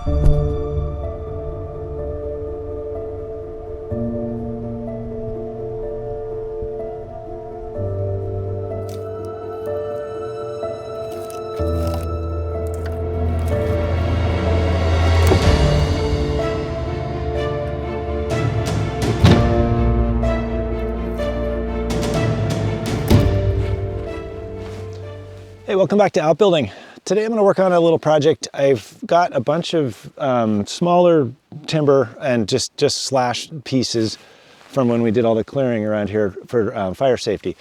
Hey, welcome back to Outbuilding. Today I'm going to work on a little project. I've got a bunch of smaller timber and just slash pieces from when we did all the clearing around here for fire safety.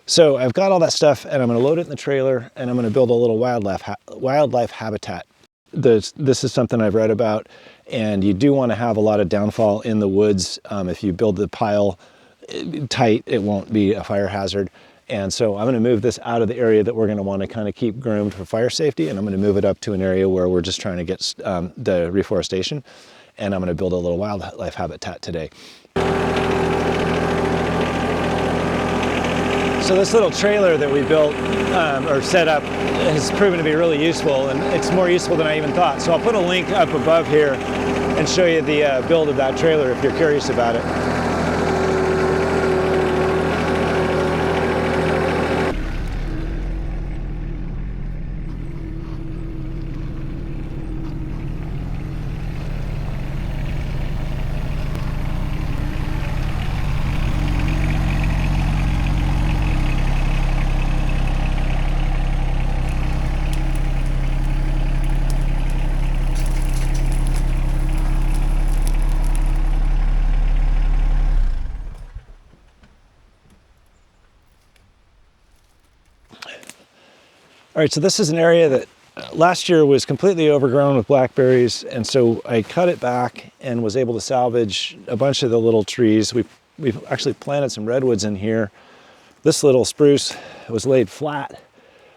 So I've got all that stuff and I'm going to load it in the trailer and I'm going to build a little wildlife habitat. This is something I've read about, and you do want to have a lot of downfall in the woods. If you build the pile tight, it won't be a fire hazard. And so I'm going to move this out of the area that we're going to want to kind of keep groomed for fire safety, and I'm going to move it up to an area where we're just trying to get the reforestation, and I'm going to build a little wildlife habitat today. So this little trailer that we built or set up has proven to be really useful, and it's more useful than I even thought. So I'll put a link up above here and show you the build of that trailer if you're curious about it. All right, so this is an area that last year was completely overgrown with blackberries, and so I cut it back and was able to salvage a bunch of the little trees. We've actually planted some redwoods in here. This little spruce was laid flat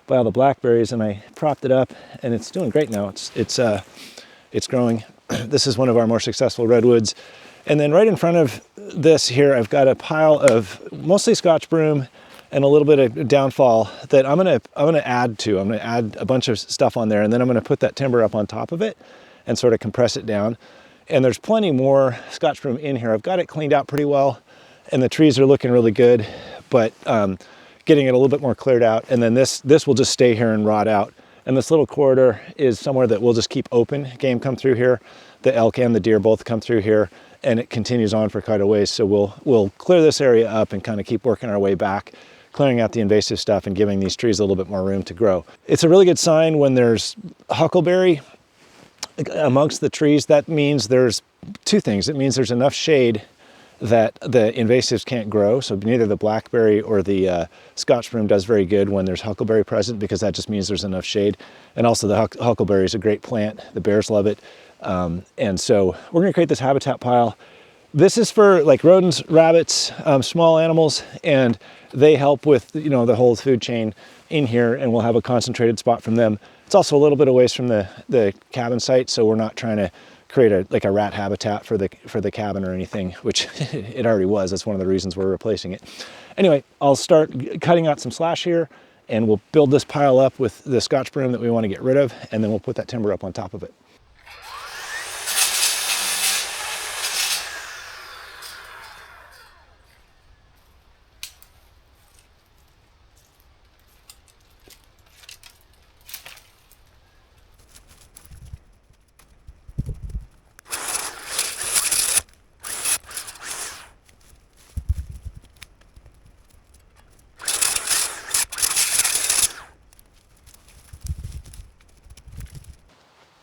by all the blackberries, and I propped it up, and it's doing great now. It's growing. This is one of our more successful redwoods. And then right in front of this here, I've got a pile of mostly Scotch broom and a little bit of downfall that I'm gonna add to. I'm gonna add a bunch of stuff on there, and then I'm gonna put that timber up on top of it and sort of compress it down. And there's plenty more Scotch broom in here. I've got it cleaned out pretty well, and the trees are looking really good, but getting it a little bit more cleared out. And then this will just stay here and rot out. And this little corridor is somewhere that we'll just keep open. Game come through here. The elk and the deer both come through here, and it continues on for quite a ways. So we'll clear this area up and kind of keep working our way back, clearing out the invasive stuff and giving these trees a little bit more room to grow. It's a really good sign when there's huckleberry amongst the trees. That means there's two things. It means there's enough shade that the invasives can't grow. So neither the blackberry or the Scotch broom does very good when there's huckleberry present, because that just means there's enough shade. And also the huckleberry is a great plant. The bears love it. And so we're gonna create this habitat pile. This is for like rodents, rabbits, small animals, and they help with, you know, the whole food chain in here, and we'll have a concentrated spot from them. It's also a little bit away from the cabin site, so we're not trying to create a rat habitat for the cabin or anything, which it already was. That's one of the reasons we're replacing it. Anyway, I'll start cutting out some slash here, and we'll build this pile up with the Scotch broom that we want to get rid of, and then we'll put that timber up on top of it.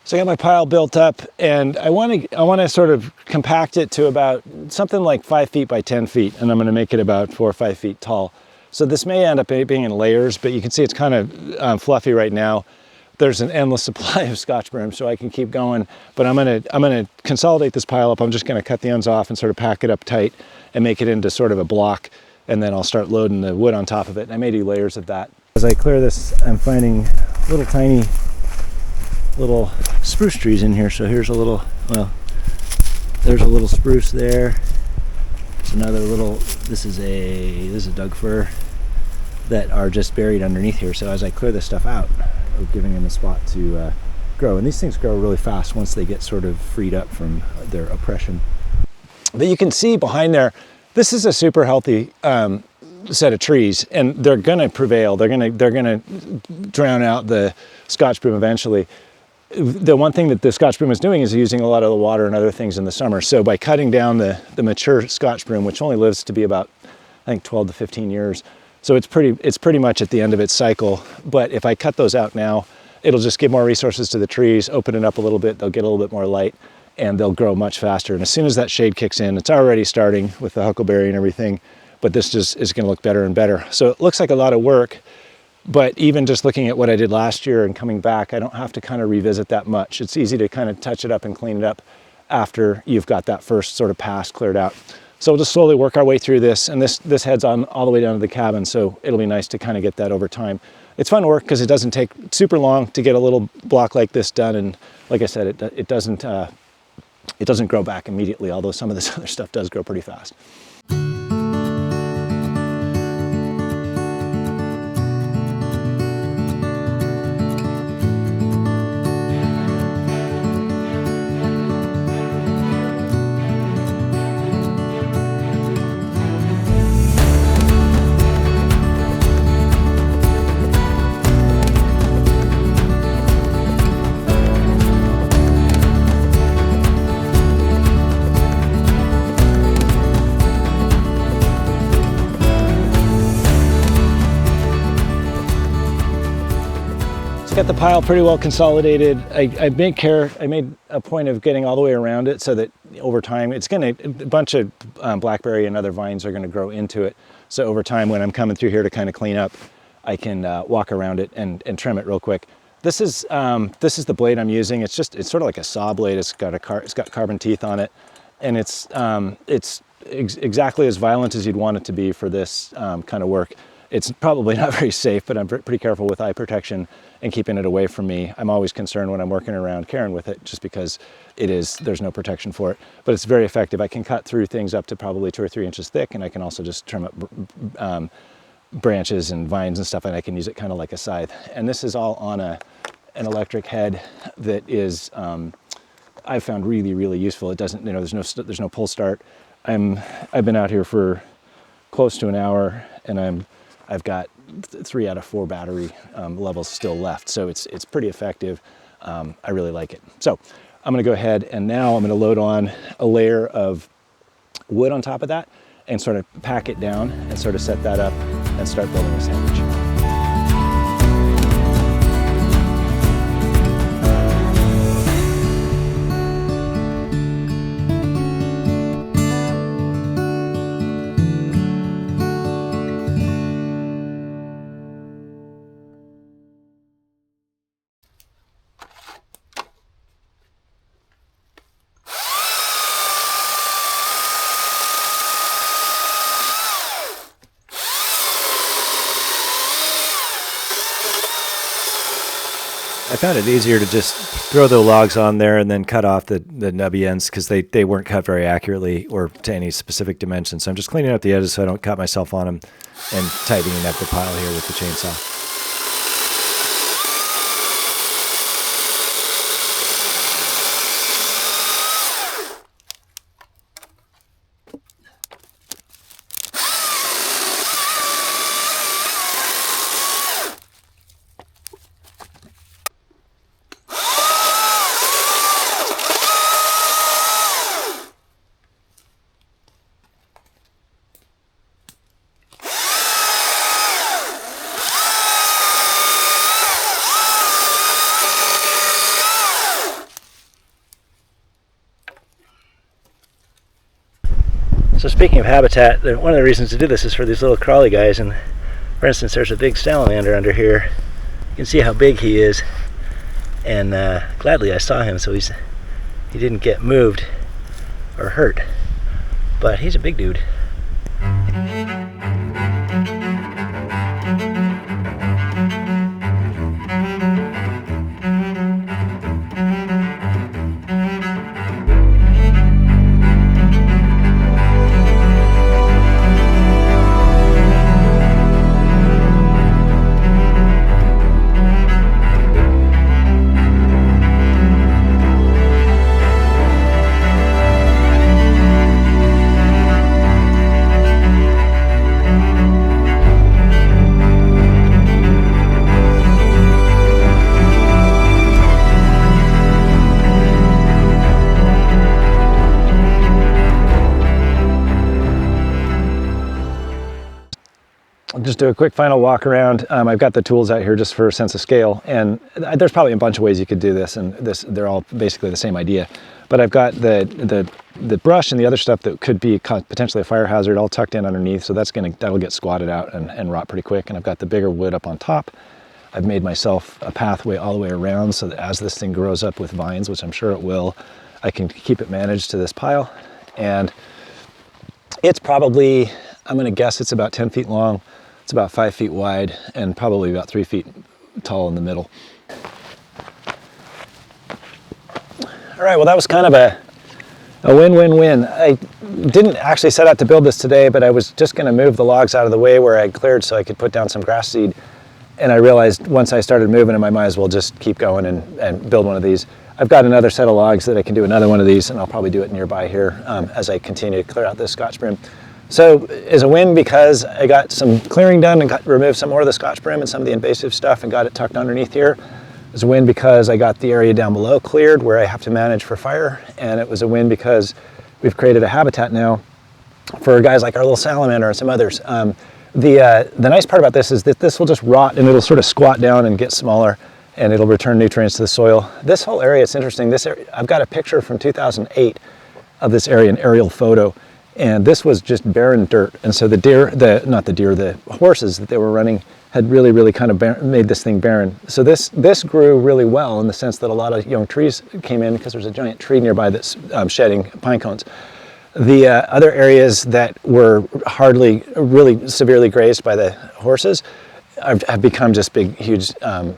So I got my pile built up, and I want to sort of compact it to about something like 5 feet by 10 feet, and I'm going to make it about 4 or 5 feet tall. So this may end up being in layers, but you can see it's kind of fluffy right now. There's an endless supply of Scotch broom, so I can keep going. But I'm gonna consolidate this pile up. I'm just gonna cut the ends off and sort of pack it up tight and make it into sort of a block, and then I'll start loading the wood on top of it. And I may do layers of that. As I clear this, I'm finding little tiny little spruce trees in here. So here's a little, well, there's a little spruce there. There's another little, this is a Doug fir that are just buried underneath here. So as I clear this stuff out, I'm giving them a spot to grow. And these things grow really fast once they get sort of freed up from their oppression. But you can see behind there, this is a super healthy set of trees, and they're gonna prevail. They're gonna drown out the Scotch broom eventually. The one thing that the Scotch broom is doing is using a lot of the water and other things in the summer. So by cutting down the mature Scotch broom, which only lives to be about, I think, 12 to 15 years, so it's pretty much at the end of its cycle. But if I cut those out now, it'll just give more resources to the trees, open it up a little bit, they'll get a little bit more light, and they'll grow much faster. And as soon as that shade kicks in, it's already starting with the huckleberry and everything, but this just is gonna look better and better. So it looks like a lot of work, but even just looking at what I did last year and coming back, I don't have to kind of revisit that much. It's easy to kind of touch it up and clean it up after you've got that first sort of pass cleared out. So we'll just slowly work our way through this, and this heads on all the way down to the cabin, so it'll be nice to kind of get that over time. It's fun work because it doesn't take super long to get a little block like this done, and like I said, it doesn't grow back immediately, although some of this other stuff does grow pretty fast. Got the pile pretty well consolidated. I made a point of getting all the way around it so that over time, a bunch of blackberry and other vines are gonna grow into it. So over time, when I'm coming through here to kind of clean up, I can walk around it and trim it real quick. This is the blade I'm using. It's sort of like a saw blade. It's got carbon teeth on it, and it's exactly as violent as you'd want it to be for this kind of work. It's probably not very safe, but I'm pretty careful with eye protection and keeping it away from me. I'm always concerned when I'm working around Karen with it, just because there's no protection for it, but it's very effective. I can cut through things up to probably 2 or 3 inches thick, and I can also just trim up branches and vines and stuff, and I can use it kind of like a scythe. And this is all on an electric head that is, I've found really, really useful. It doesn't, there's no pull start. I've been out here for close to an hour, and I've got 3 out of 4 battery levels still left, so it's pretty effective. I really like it. So I'm gonna go ahead, and now I'm gonna load on a layer of wood on top of that and sort of pack it down and sort of set that up and start building a sandwich. I found it easier to just throw the logs on there and then cut off the nubby ends, because they weren't cut very accurately or to any specific dimension. So I'm just cleaning up the edges so I don't cut myself on them and tightening up the pile here with the chainsaw. So speaking of habitat, one of the reasons to do this is for these little crawly guys. And for instance, there's a big salamander under here. You can see how big he is. And gladly I saw him, so he didn't get moved or hurt. But he's a big dude. do a quick final walk around. I've got the tools out here just for a sense of scale, and there's probably a bunch of ways you could do this, and they're all basically the same idea. But I've got the brush and the other stuff that could be potentially a fire hazard all tucked in underneath, so that'll get squatted out and rot pretty quick. And I've got the bigger wood up on top. I've made myself a pathway all the way around so that as this thing grows up with vines, which I'm sure it will, I can keep it managed to this pile. And it's probably, I'm gonna guess it's about 10 feet long. It's about 5 feet wide and probably about 3 feet tall in the middle. All right, well, that was kind of a win-win-win. I didn't actually set out to build this today, but I was just gonna move the logs out of the way where I cleared so I could put down some grass seed. And I realized once I started moving them, I might as well just keep going and build one of these. I've got another set of logs that I can do another one of these, and I'll probably do it nearby here as I continue to clear out this Scotch brim. So it's a win because I got some clearing done and removed some more of the Scotch brim and some of the invasive stuff and got it tucked underneath here. It was a win because I got the area down below cleared where I have to manage for fire, and it was a win because we've created a habitat now for guys like our little salamander and some others. The nice part about this is that this will just rot and it'll sort of squat down and get smaller, and it'll return nutrients to the soil. This whole area, it's interesting. This area, I've got a picture from 2008 of this area, an aerial photo, and this was just barren dirt. And so the horses that they were running had really kind of made this thing barren. So this grew really well in the sense that a lot of young trees came in because there's a giant tree nearby that's shedding pine cones. The other areas that were hardly really severely grazed by the horses have become just big, huge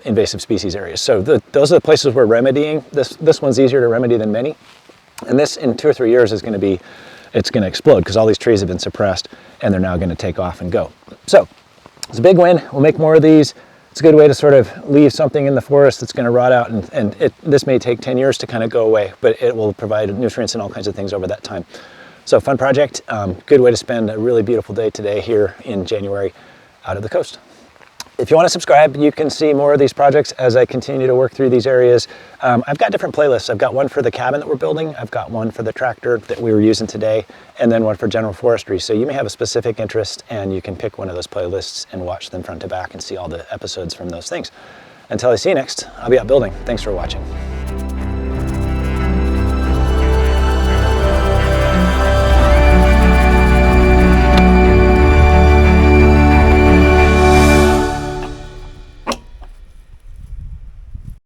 invasive species areas. So those are the places we're remedying. This one's easier to remedy than many. And this in 2 or 3 years is going to explode because all these trees have been suppressed and they're now going to take off and go. So it's a big win. We'll make more of these. It's a good way to sort of leave something in the forest that's going to rot out, and this may take 10 years to kind of go away, but it will provide nutrients and all kinds of things over that time. So fun project, good way to spend a really beautiful day today here in January out of the coast. If you want to subscribe, you can see more of these projects as I continue to work through these areas. I've got different playlists. I've got one for the cabin that we're building. I've got one for the tractor that we were using today, and then one for general forestry. So you may have a specific interest and you can pick one of those playlists and watch them front to back and see all the episodes from those things. Until I see you next, I'll be out building. Thanks for watching.